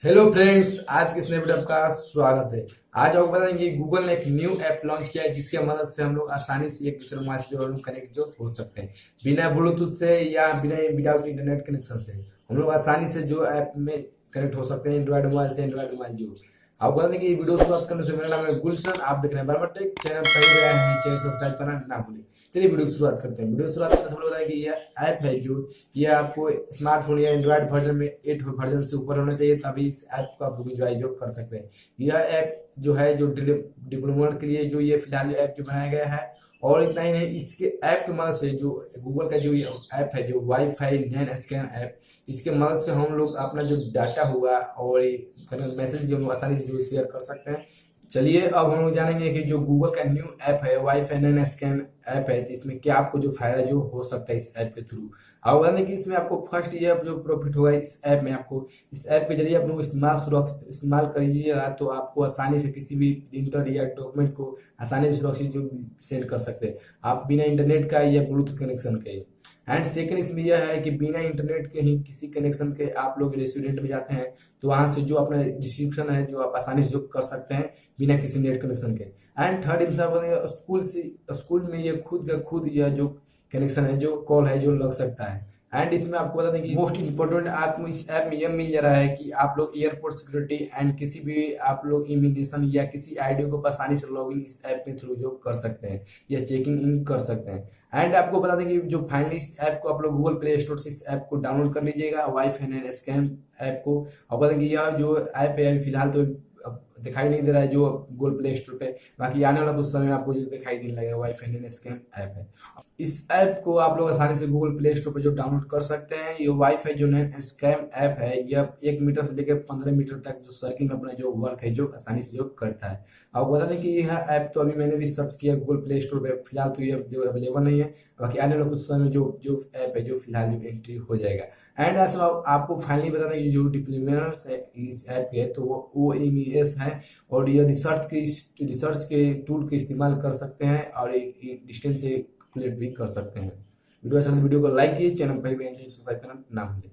Hello friends, आज के इस नए वीडियो में आपका स्वागत है। आज आपको बताएंगे कि गूगल ने एक न्यू ऐप लॉन्च किया है जिसके मदद से हम लोग आसानी से एक दूसरे मोबाइल से जो कनेक्ट जो हो सकते हैं बिना ब्लूटूथ से या बिना विदाउट इंटरनेट कनेक्शन से। हम लोग आसानी से जो ऐप में कनेक्ट हो सकते हैं एंड्रॉइड मोबाइल से एंड्रॉइड मोबाइल जो। आपको बता दें कि वीडियो शुरुआत करने से मेरा नाम है गुलशन, आप देख रहे हैं वर्मा टेक चैनल। पहले गया है चैनल सब्सक्राइब करना ना भूलें। चलिए वीडियो की शुरुआत करते हैं। वीडियो शुरुआत करने से पहले बताएं कि यह ऐप है जो ये आपको स्मार्टफोन या एंड्रॉइड वर्जन में 8 वर्जन से ऊपर होना चाहिए, तभी इस ऐप को आप लोग इंजॉय जो कर सकते हैं। यह ऐप जो है जो डिप्लोमेट के लिए जो ये फिलहाल ऐप जो बनाया गया है। और इतना ही नहीं, इसके ऐप की मदद से जो गूगल का जो ये ऐप है जो वाईफाई नैन स्कैन ऐप, इसके मदद से हम लोग अपना जो डाटा हुआ और मैसेज जो आसानी से जो शेयर कर सकते हैं। चलिए अब हम लोग जानेंगे कि जो गूगल का न्यू ऐप है वाईफाई नैन स्कैन ऐप है, तो इसमें क्या आपको जो फायदा जो हो सकता है इस ऐप के थ्रू। आप बताने कि इसमें आपको फर्स्ट ये जो प्रॉफिट होगा इस ऐप में, आपको इस ऐप के जरिए आप लोग इस्तेमाल करिएगा तो आपको आसानी से किसी भी प्रिंटर या डॉक्यूमेंट को आसानी से सुरक्षित जो सेंड कर सकते हैं आप बिना इंटरनेट का या ब्लूटूथ कनेक्शन के। एंड सेकंड इसमें यह है कि बिना इंटरनेट के ही किसी कनेक्शन के आप लोग रेस्टोरेंट में जाते हैं तो वहां से जो अपना डिस्क्रिप्शन है जो आप आसानी से जो कर सकते हैं बिना किसी नेट कनेक्शन के। एंड थर्ड इसमें स्कूल में ये खुद का खुद यह जो कनेक्शन है जो कॉल है जो लग सकता है। एंड इसमें आपको बता दें कि मोस्ट इंपॉर्टेंट आपको इस ऐप में यह मिल जा रहा है कि आप लोग एयरपोर्ट सिक्योरिटी एंड किसी भी आप लोग इमिग्रेशन या किसी आईडी को आसानी से लॉगिन इस ऐप के थ्रू जो कर सकते हैं या चेकिंग इन कर सकते हैं। एंड आपको बता दें कि जो फाइनली इस ऐप को आप लोग गूगल प्ले स्टोर से इस ऐप को डाउनलोड कर लीजिएगा वाईफाई नैन स्कैन ऐप को। और बता दें कि यह जो ऐप है फिलहाल तो दिखाई नहीं दे रहा है जो गूगल प्ले स्टोर पे, बाकी आने वाला कुछ समय में आपको जो दिखाई देने लगेगा वाईफाई नैन स्कैन ऐप है। इस ऐप को आप लोग आसानी से गूगल प्ले स्टोर पे जो डाउनलोड कर सकते हैं। ये वाईफाई जो नैन स्कैन ऐप है यह 1 मीटर से लेकर 15 मीटर तक जो सर्किल में अपना जो वर्क है जो आसानी से जो करता है। आपको बता दें कि यह ऐप तो अभी मैंने भी सर्च किया गूगल प्ले स्टोर पे, फिलहाल तो ये जो अवेलेबल नहीं है, बाकी आने वाले कुछ समय में जो जो ऐप है जो फिलहाल जो एंट्री हो जाएगा। एंड ऐसा आपको फाइनली बता दें कि जो डिप्लोमेट्स है इस ऐप के तो वो एमईएस है और ये रिसर्च के टूल के इस्तेमाल कर सकते हैं और डिस्टेंस से कैलकुलेट भी कर सकते हैं। वीडियो अच्छा लगे वीडियो को लाइक कीजिए, चैनल पर भी सब्सक्राइब करना ना भूलें।